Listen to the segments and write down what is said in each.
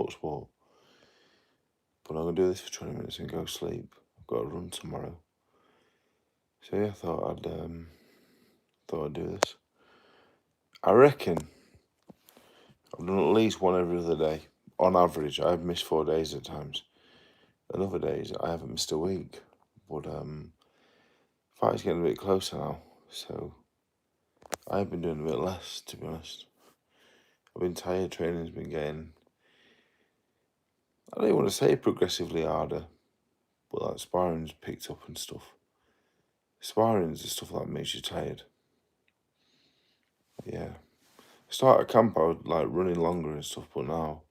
talk sport. But I'm going to do this for 20 minutes and go sleep. I've got to run tomorrow. So yeah, I thought I'd do this. I reckon I've done at least one every other day. On average, I've missed 4 days at times. And other days, I haven't missed a week. But fight's getting a bit closer now, so I've been doing a bit less, to be honest. I've been tired. Training's been getting, I don't even want to say progressively harder, but like sparring's picked up and stuff. Sparring's the stuff that makes you tired. Yeah. Start at camp, I was like running longer and stuff, but now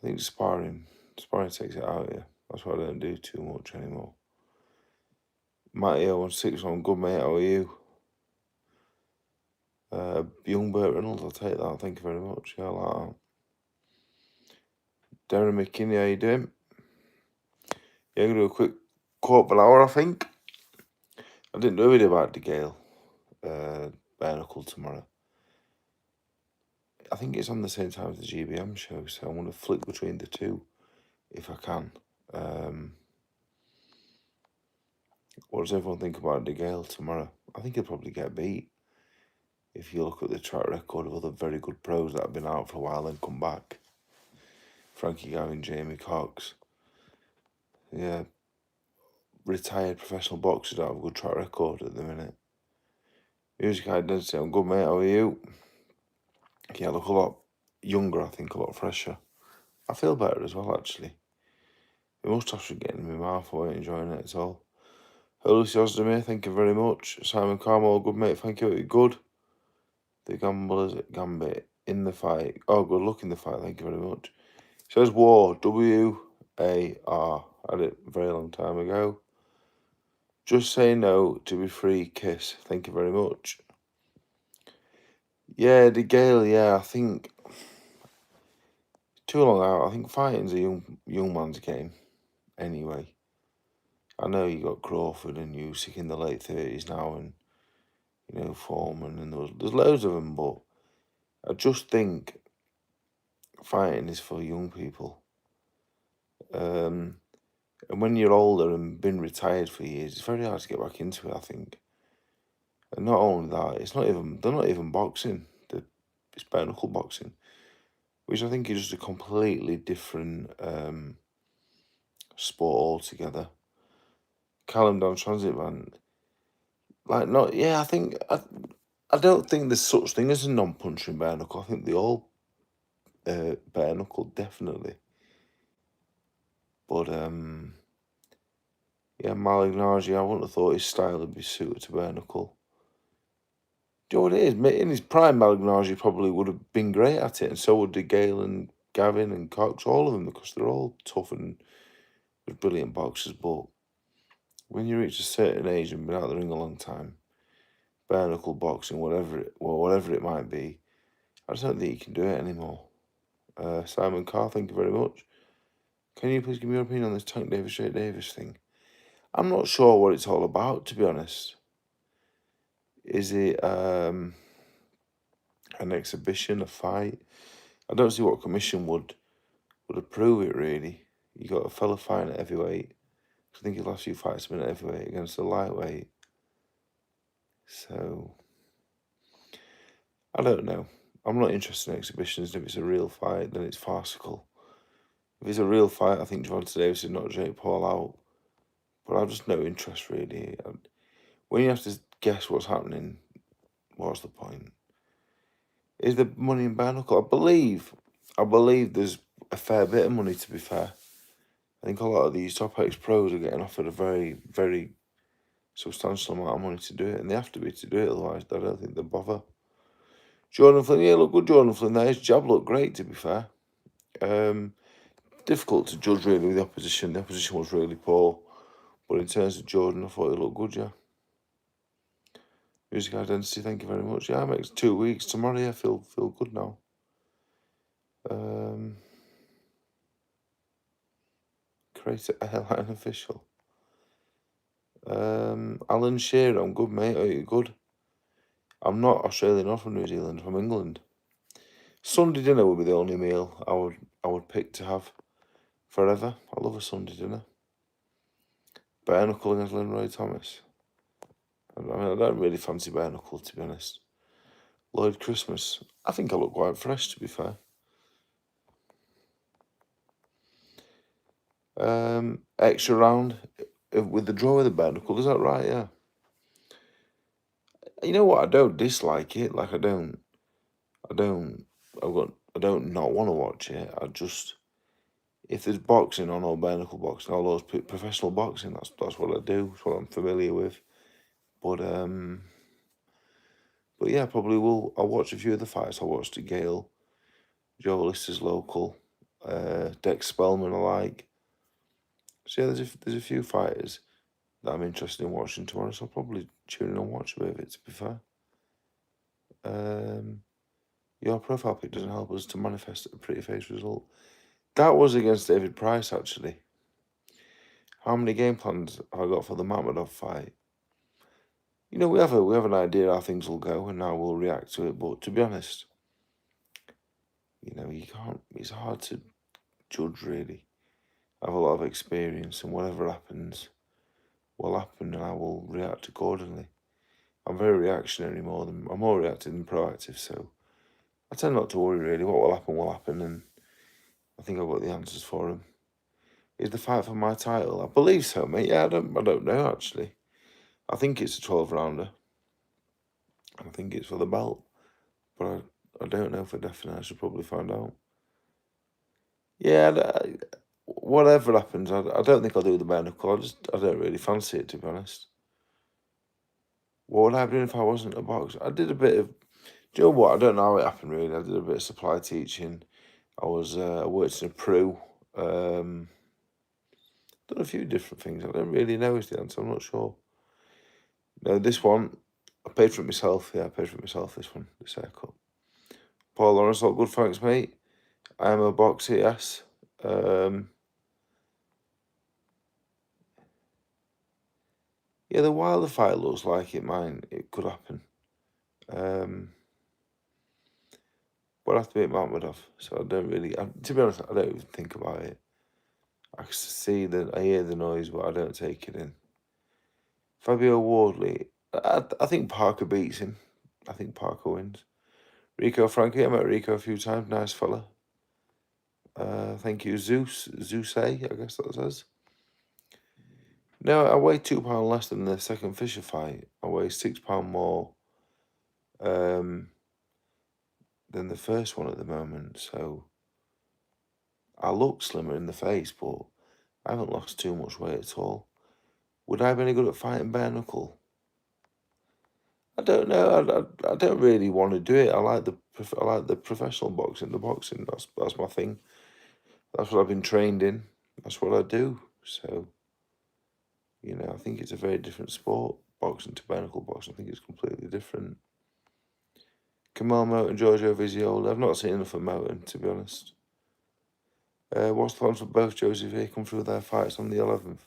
I think sparring takes it out of you. That's why I don't do too much anymore. Matty 016, good mate, how are you? Young Burt Reynolds, I'll take that, thank you very much. Yeah, I like that. Darren McKinney, how you doing? Yeah, I'm going to do a quick quote of an hour, I think. I didn't do a video about De Gale, bare knuckle tomorrow. I think it's on the same time as the GBM show, so I'm going to flick between the two if I can. What does everyone think about De Gale tomorrow? I think he'll probably get beat. If you look at the track record of other very good pros that have been out for a while and come back. Frankie Gavin, Jamie Cox. Yeah. Retired professional boxers that have a good track record at the minute. Music Identity, I'm good mate, how are you? Yeah, look a lot younger, I think, a lot fresher. I feel better as well, actually. The moustache should get in my mouth, I ain't enjoying it at all. Hello, Lucy Ozdemir, thank you very much. Simon Carmel, good mate, thank you, good. The Gamblers Gambit in the fight. Oh, good luck in the fight, thank you very much. It says War, W-A-R. I had it a very long time ago. Just say no to be free, kiss. Thank you very much. Yeah, De Gale, yeah, I think too long out. I think fighting's a young man's game. Anyway, I know you got Crawford and Usyk in the late 30s now, and Foreman, and there's loads of them. But I just think fighting is for young people. And when you're older and been retired for years, it's very hard to get back into it, I think. And not only that, they're not even boxing. It's bare knuckle boxing, which I think is just a completely different sport altogether. Callum down Transit Van, I don't think there's such thing as a non-punching bare knuckle. I think they all bare knuckle, definitely. But yeah, Malignaggi, I wouldn't have thought his style would be suited to bare knuckle. Do you know what it is? In his prime, Malignaggi probably would have been great at it, and so would De Gale and Gavin and Cox, all of them, because they're all tough and brilliant boxers. But when you reach a certain age and been out of the ring a long time, bare knuckle boxing, whatever it might be, I just don't think you can do it anymore. Simon Carr, thank you very much. Can you please give me your opinion on this Tank Davis, Jake Davis thing? I'm not sure what it's all about, to be honest. Is it an exhibition, a fight? I don't see what commission would approve it, really. You got a fella fighting at heavyweight. I think his last few fights have been at heavyweight against a lightweight. So, I don't know. I'm not interested in exhibitions. If it's a real fight, then it's farcical. If it's a real fight, I think Gervonta Davis would knock Jake Paul out. But I've just no interest, really. When you have to guess what's happening, what's the point? Is there money in bare knuckle? I believe there's a fair bit of money, to be fair. I think a lot of these top X pros are getting offered a very, very substantial amount of money to do it, and they have to be to do it, otherwise I don't think they'll bother. Jordan Flynn, yeah, look good, Jordan Flynn there. His jab looked great, to be fair. Difficult to judge, really, with the opposition. The opposition was really poor. But in terms of Jordan, I thought he looked good, yeah. Music Identity, thank you very much. Yeah, it makes 2 weeks. Tomorrow, yeah, feel good now. Create a Airline Official. Alan Shearer, I'm good, mate. Are you good? I'm not Australian or from New Zealand, from England. Sunday dinner would be the only meal I would pick to have forever. I love a Sunday dinner. Bare knuckle against Roy Thomas. I mean, I don't really fancy bare knuckle, to be honest. Lloyd Christmas. I think I look quite fresh, to be fair. Extra round with the draw with the bare knuckle. Is that right? Yeah. You know what? I don't dislike it. Like I don't not want to watch it. I just, if there's boxing on or bare knuckle boxing, all those professional boxing, that's what I do. It's what I'm familiar with. But yeah, probably will. I'll watch a few of the fights. I watched the Gale, Joe Lister's local, Dex Spellman alike. So yeah, there's a few fighters that I'm interested in watching tomorrow. So I'll probably tune in and watch a bit of it. To be fair, your profile pic doesn't help us to manifest a pretty face result. That was against David Price, actually. How many game plans have I got for the Mammadov fight? You know, we have an idea how things will go and how we'll react to it. But to be honest, you know, you can't. It's hard to judge really. I have a lot of experience, and whatever happens will happen, and I will react accordingly. I'm very reactionary I'm more reactive than proactive, so I tend not to worry really. What will happen, and I think I've got the answers for them. Is the fight for my title? I believe so, mate. Yeah, I don't know actually. I think it's a 12 rounder. I think it's for the belt, but I don't know for definite. I should probably find out. Yeah, whatever happens, I don't think I'll do the bare knuckle. I don't really fancy it, to be honest. What would I have done if I wasn't a boxer? I did a bit of. Do you know what? I don't know how it happened really. I did a bit of supply teaching. I worked in a Peru. Done a few different things. I don't really know is the answer. I'm not sure. No, this one, I paid for it myself. Yeah, I paid for it myself. This one, this haircut. Paul Lawrence, all good, thanks, mate. I am a boxer, yes. Yeah, the Wilder fight looks like it could happen. But I have to beat Mammadov, so I don't really. To be honest, I don't even think about it. I hear the noise, but I don't take it in. Fabio Wardley, I think Parker beats him. I think Parker wins. Rico Frankie, I met Rico a few times. Nice fella. Thank you, Zeus I guess that says. No, I weigh £2 less than the second Fisher fight. I weigh £6 more than the first one at the moment. So I look slimmer in the face, but I haven't lost too much weight at all. Would I be any good at fighting bare knuckle? I don't know. I don't really want to do it. I like the professional boxing. The boxing, that's my thing. That's what I've been trained in. That's what I do. So, you know, I think it's a very different sport. Boxing to bare knuckle boxing, I think it's completely different. Kamal Moten, Giorgio Viziola. I've not seen enough of Moten, to be honest. What's the plan for both Joes if they come through their fights on the 11th?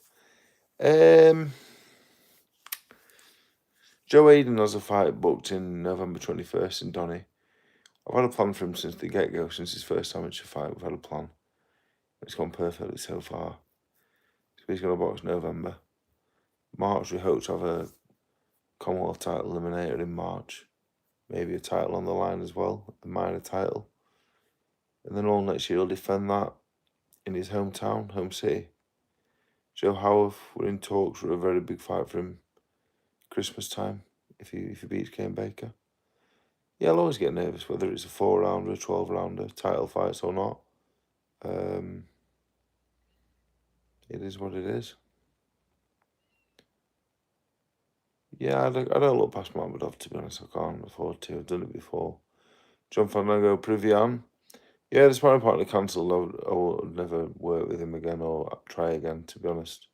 Joe Aiden has a fight booked in November 21st in Donny. I've had a plan for him since the get-go, since his first amateur fight. We've had a plan. It's gone perfectly so far. So he's going to box November. March, we hope to have a Commonwealth title eliminator in March. Maybe a title on the line as well, a minor title. And then all next year he'll defend that in his hometown, home city. Joe Howarth, we're in talks for a very big fight for him Christmas time, if he beats Kane Baker. Yeah, I'll always get nervous, whether it's a 4-rounder, a 12-rounder, title fights or not. It is what it is. Yeah, I don't look past Mammadov, to be honest. I can't afford to. I've done it before. John Fandango, Privian. Yeah, the sparring partner cancelled. I would never work with him again or try again, to be honest.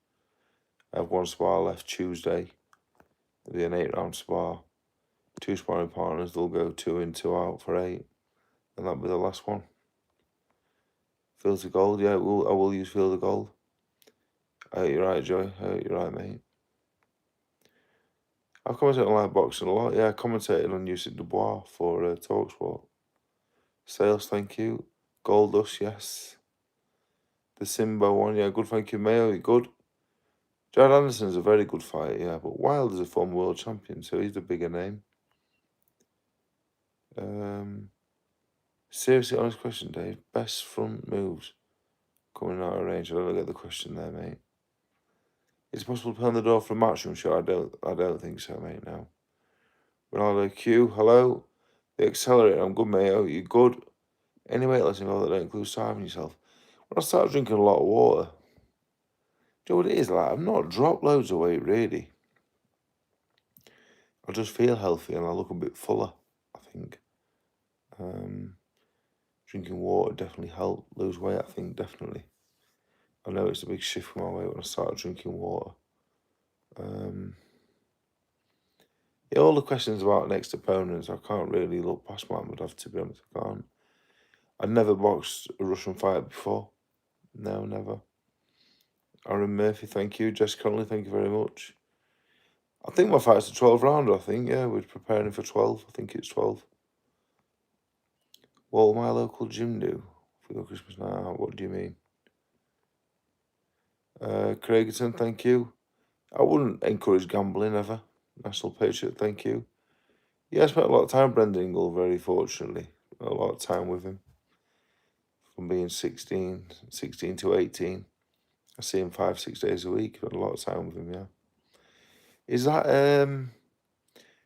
I have one spar left Tuesday. It'll be an 8-round spar. 2 sparring partners, they'll go 2 in, 2 out for 8. And that'll be the last one. Field of Gold, yeah, I will use Field of Gold. I hope you're right, Joy. I hope you're right, mate. I've commentated on live boxing a lot. Yeah, I commentated on Usyk Dubois for TalkSport. Sales, thank you. Goldust, yes. The Simba one, yeah, good, thank you. Mayo, you good? Jared Anderson's a very good fighter, yeah, but Wilder's a former world champion, so he's the bigger name. Seriously, honest question, Dave. Best front moves coming out of range. I don't get the question there, mate. Is it possible to open the door for a matchroom shot? I don't think so, mate. No. Ronaldo Q, hello. The Accelerator, I'm good, mate. Oh, you good? Any weight loss involved that don't include starving yourself? When I start drinking a lot of water, do you know what it is like? I've not dropped loads of weight really. I just feel healthy and I look a bit fuller, I think. Drinking water definitely helped lose weight, I think, definitely. I know it's a big shift for my weight when I started drinking water. Yeah, all the questions about next opponents, I can't really look past Mahmoudov, to be honest, I can't. I'd never boxed a Russian fighter before. No, never. Aaron Murphy, thank you. Jess Connolly, thank you very much. I think my fight's a 12 rounder, I think, yeah. We're preparing for 12. I think it's 12. What will my local gym do for the Christmas night out? What do you mean? Craigerton, thank you. I wouldn't encourage gambling ever. National Patriot, thank you. Yeah, I spent a lot of time with Brendan Ingle, very fortunately. A lot of time with him. From being 16 to 18. I see him 5-6 days a week. Spent a lot of time with him, yeah. Is that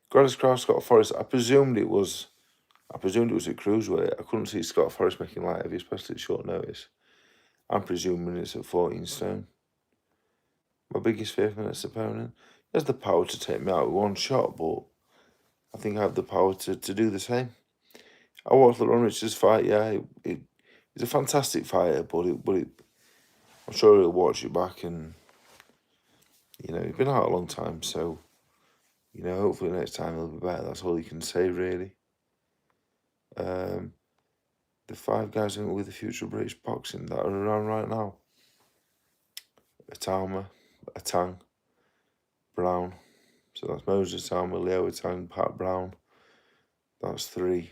Gladys Cross, Scott Forrest? I presumed it was at cruiserweight. I couldn't see Scott Forrest making light heavy, especially at short notice. I'm presuming it's at 14 stone. My biggest fear for my next opponent. He has the power to take me out with one shot, but I think I have the power to do the same. I watched LeBron Richards fight, yeah. He's a fantastic fighter, but I'm sure he'll watch it back and, you know, he's been out a long time, so, you know, hopefully next time he'll be better. That's all you can say, really. The 5 guys with the future of British boxing that are around right now. Atama, Atang, Brown. So that's Moses Atama, Leo Atang, Pat Brown. That's 3.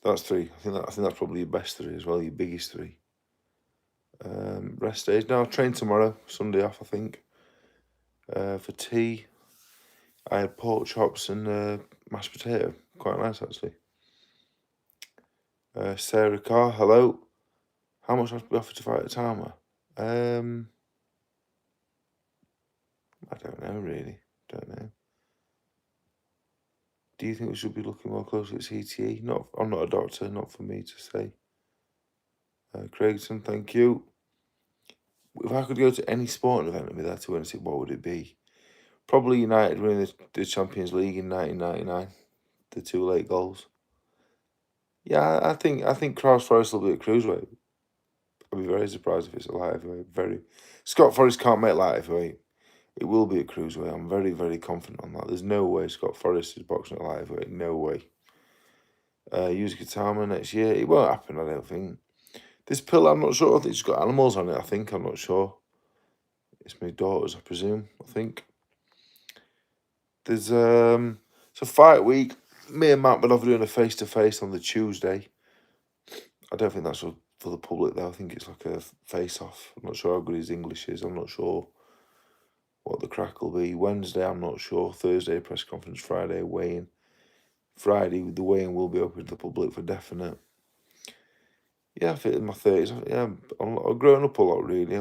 That's 3. I think that's probably your best 3 as well, your biggest 3. Rest days. No, I'll train tomorrow, Sunday off, I think. For tea, I had pork chops and mashed potato. Quite nice, actually. Sarah Carr, hello. How much have to be offered to fight Atama? I don't know, really. Don't know. Do you think we should be looking more closely at CTE? I'm not a doctor, not for me to say. Craigson, thank you. If I could go to any sporting event and be there to win it, what would it be? Probably United winning the Champions League in 1999. The 2 late goals. Yeah, I think Kraus Forrest will be at cruiserweight. I'd be very surprised if it's a light heavyweight. Scott Forrest can't make light heavyweight. It will be a cruiserweight. I'm very, very confident on that. There's no way Scott Forrest is boxing at light heavyweight. No way. Use Katama next year. It won't happen, I don't think. This pill, I'm not sure. I think it's got animals on it, I think. I'm not sure. It's my daughter's, I presume. I think. There's it's a fight week. Me and Matt will be doing a face-to-face on the Tuesday. I don't think that's for the public, though. I think it's like a face-off. I'm not sure how good his English is. I'm not sure what the crack will be. Wednesday, I'm not sure. Thursday, press conference. Friday, weigh-in. Friday, the weigh-in will be open to the public for definite. Yeah, I think in my 30s. Yeah, I've grown up a lot, really.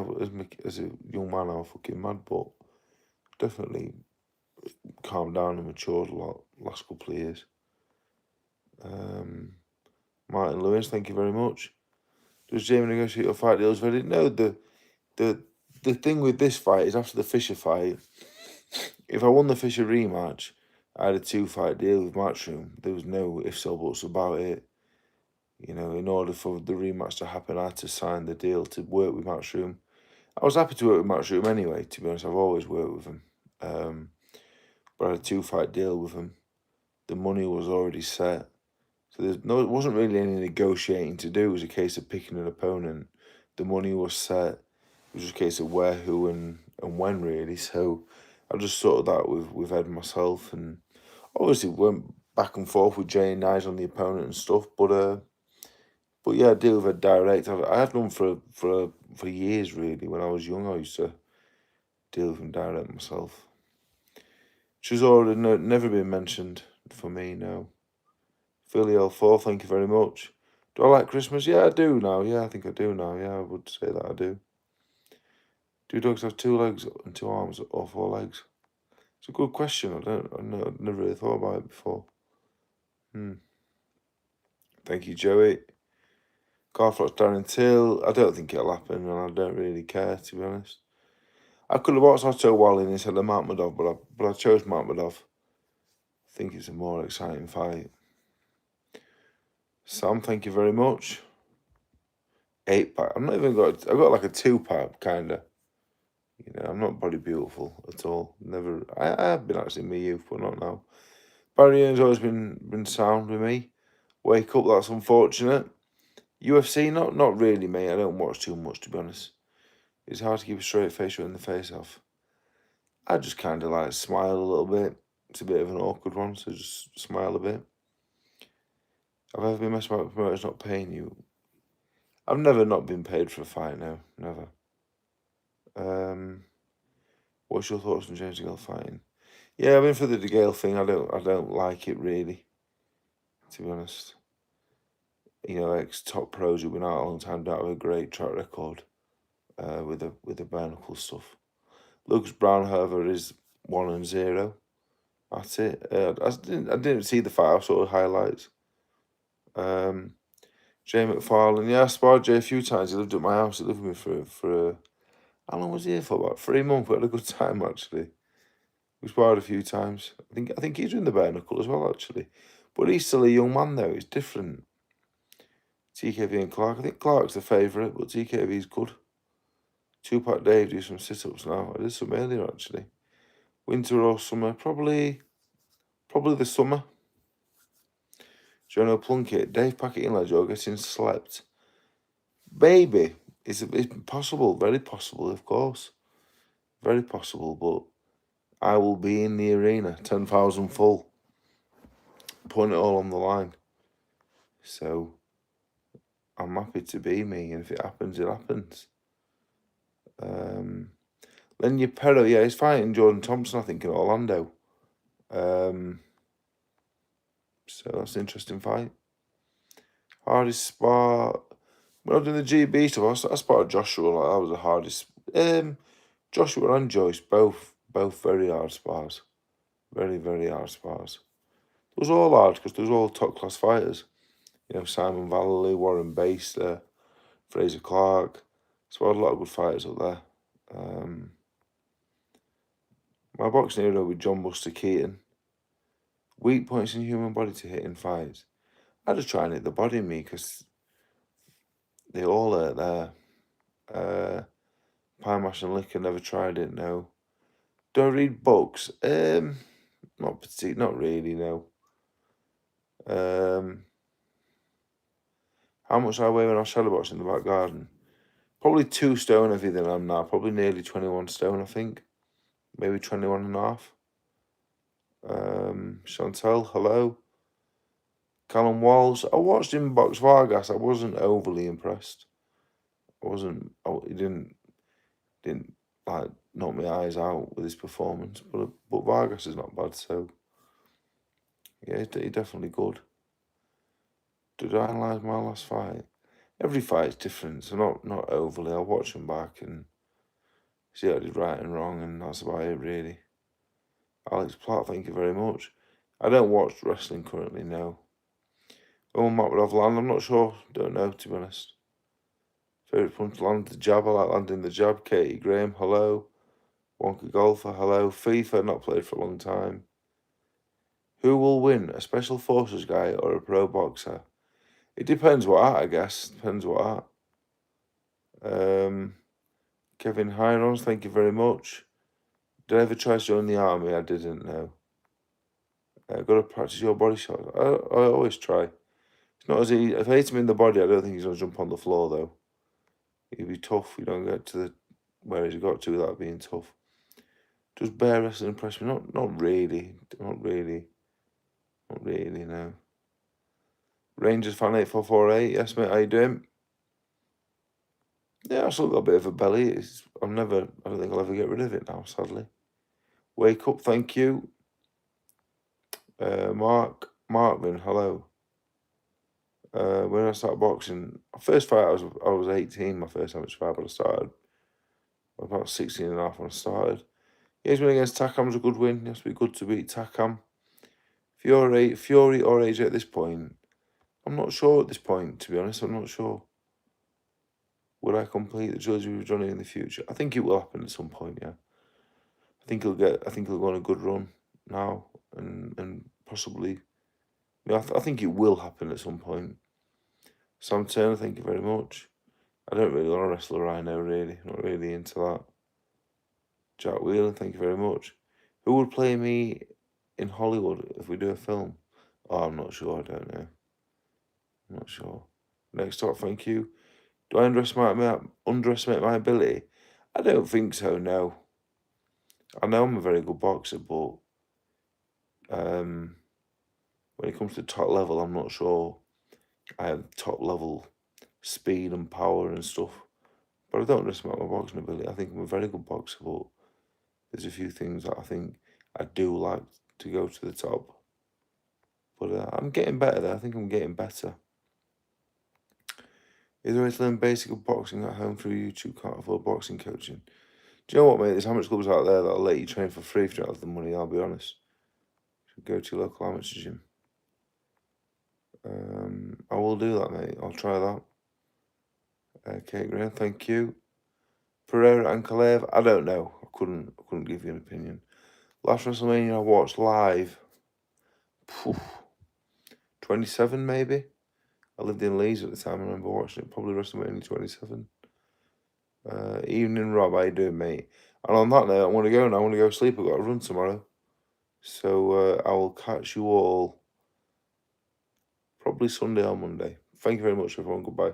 As a young man, I'm fucking mad, but definitely calmed down and matured a lot last couple of years. Martin Lewis, thank you very much. Does Jamie negotiate your fight deals ready? No, the thing with this fight is after the Fisher fight, if I won the Fisher rematch, I had a 2-fight deal with Matchroom. There was no ifs or buts about it. You know, in order for the rematch to happen, I had to sign the deal to work with Matchroom. I was happy to work with Matchroom anyway, to be honest. I've always worked with them. But I had a 2-fight deal with them. The money was already set. So it wasn't really any negotiating to do. It was a case of picking an opponent. The money was set. It was just a case of where, who, and when, really. So I just sorted that with Ed myself, and obviously went back and forth with Jay and Nige on the opponent and stuff. But yeah, I deal with Ed direct. I have done for years really. When I was young, I used to deal with him direct myself. Which has already never been mentioned for me now. Philly L4, thank you very much. Do I like Christmas? Yeah, I do now. Yeah, I think I do now. Yeah, I would say that I do. Do dogs have 2 legs and 2 arms or 4 legs? It's a good question. I've never really thought about it before. Thank you, Joey. Carfrock's Darren Till. I don't think it'll happen, and I don't really care, to be honest. I could have watched Otto Wallin instead of Magmadov, but I chose Magmadov. I think it's a more exciting fight. Sam, thank you very much. 8-pack. I've got like a 2-pack, kind of. You know, I'm not body beautiful at all. Never. I have been actually in my youth, but not now. Barry Earn's always been sound with me. Wake up, that's unfortunate. UFC, not really, mate. I don't watch too much, to be honest. It's hard to keep a straight face when the face off. I just kind of like smile a little bit. It's a bit of an awkward one, so just smile a bit. I've ever been messed about with promoters not paying you. I've never not been paid for a fight now. Never. What's your thoughts on James DeGale fighting? Yeah, I've been for the DeGale thing. I don't like it really, to be honest. You know, ex-top pros who've been out a long time don't have a great track record with the bare knuckle stuff. Lucas Brown, however, is 1-0. That's it. I didn't see the fight. I saw the highlights. Jay McFarlane. Yeah, I sparred Jay a few times. He lived at my house. He lived with me for how long was he here for? About 3 months. We had a good time actually. We sparred a few times. I think he's doing the bare knuckle as well actually. But he's still a young man though. It's different. TKV and Clark. I think Clark's the favourite, but TKV's good. 2-pack Dave do some sit-ups now. I did some earlier actually. Winter or summer? Probably the summer. Jono Plunkett. Dave Packett in Ledger getting slept. Baby. It's possible. Very possible, of course. Very possible, but I will be in the arena. 10,000 full. Putting it all on the line. So I'm happy to be me, and if it happens, it happens. Lenya Perro, yeah, he's fighting Jordan Thompson, I think, in Orlando. So that's an interesting fight. Hardest spar. When I was doing the GB stuff, I sparred Joshua. Like, that was the hardest. Joshua and Joyce, both very hard spars. Very, very hard spars. It was all hard because they was all top class fighters. You know, Simon Vallely, Warren Baster, Fraser Clark. So I had a lot of good fighters up there. My boxing hero with John Buster Keaton. Weak points in human body to hit in fights. I just try and hit the body in me because they all hurt there. Pie Mash and Liquor, never tried it, no. Do I read books? Not really, no. How much I weigh when I shadowbox in the back garden? Probably 2 stone heavier than I'm now. Probably nearly 21 stone, I think. Maybe 21 and a half. Chantel, hello. Callum Walls. I watched him box Vargas. I wasn't overly impressed. He didn't like knock my eyes out with his performance. But Vargas is not bad, so yeah, he's definitely good. Did I analyse my last fight? Every fight's different, so not overly. I'll watch them back and see what I did right and wrong, and that's about it really. Alex Platt, thank you very much. I don't watch wrestling currently, no. Oh, Matt would have land, I'm not sure. Don't know, to be honest. Favourite punch, land the jab. I like landing the jab. Katie Graham, hello. Wonka Golfer, hello. FIFA, not played for a long time. Who will win, a special forces guy or a pro boxer? It depends what art, I guess. Depends what art. Kevin Hirons, thank you very much. Did I ever try to join the army? I didn't know. Got to practice your body shots. I always try. It's not as easy. If I hit him in the body, I don't think he's going to jump on the floor, though. It'd be tough. You don't get to where he's got to without being tough. Does bear wrestling impress me? Not really. Not really. Not really, no. Rangers fan 8448. Yes, mate, how you doing? Yeah, I've still got a bit of a belly. I don't think I'll ever get rid of it now, sadly. Wake up, thank you. Markman, hello. When I started boxing, first fight I was 18, my first amateur fight, but I started about 16 and a half when I started. His win against Takam's a good win. It has to be good to beat Takam. Fury or AJ at this point, I'm not sure at this point, to be honest. I'm not sure. Would I complete the trilogy with Johnny in the future? I think it will happen at some point, yeah. I think he'll go on a good run now and possibly, I think it will happen at some point. Sam Turner, thank you very much. I don't really want to wrestle a Rhino, really. Not really into that. Jack Whelan, thank you very much. Who would play me in Hollywood if we do a film? Oh, I'm not sure. I don't know. I'm not sure. Next up, thank you. Do I underestimate my ability? I don't think so, no. I know I'm a very good boxer, but when it comes to top level, I'm not sure I have top level speed and power and stuff. But I don't underestimate my boxing ability. I think I'm a very good boxer, but there's a few things that I think I do like to go to the top. But I'm getting better there. I think I'm getting better. Is there a way to learn basic of boxing at home through YouTube? Can't afford boxing coaching. Do you know what, mate? There's amateur clubs out there that'll let you train for free if you don't have the money, I'll be honest. So go to your local amateur gym. I will do that, mate. I'll try that. Kate Graham, thank you. Pereira and Kalev, I don't know. I couldn't give you an opinion. Last WrestleMania I watched live. 27 maybe. I lived in Leeds at the time. I remember watching it. Probably WrestleMania 27. Evening, Rob. How you doing, mate? And on that note, I want to go now. I want to go sleep. I've got to run tomorrow. So I will catch you all probably Sunday or Monday. Thank you very much, everyone. Goodbye.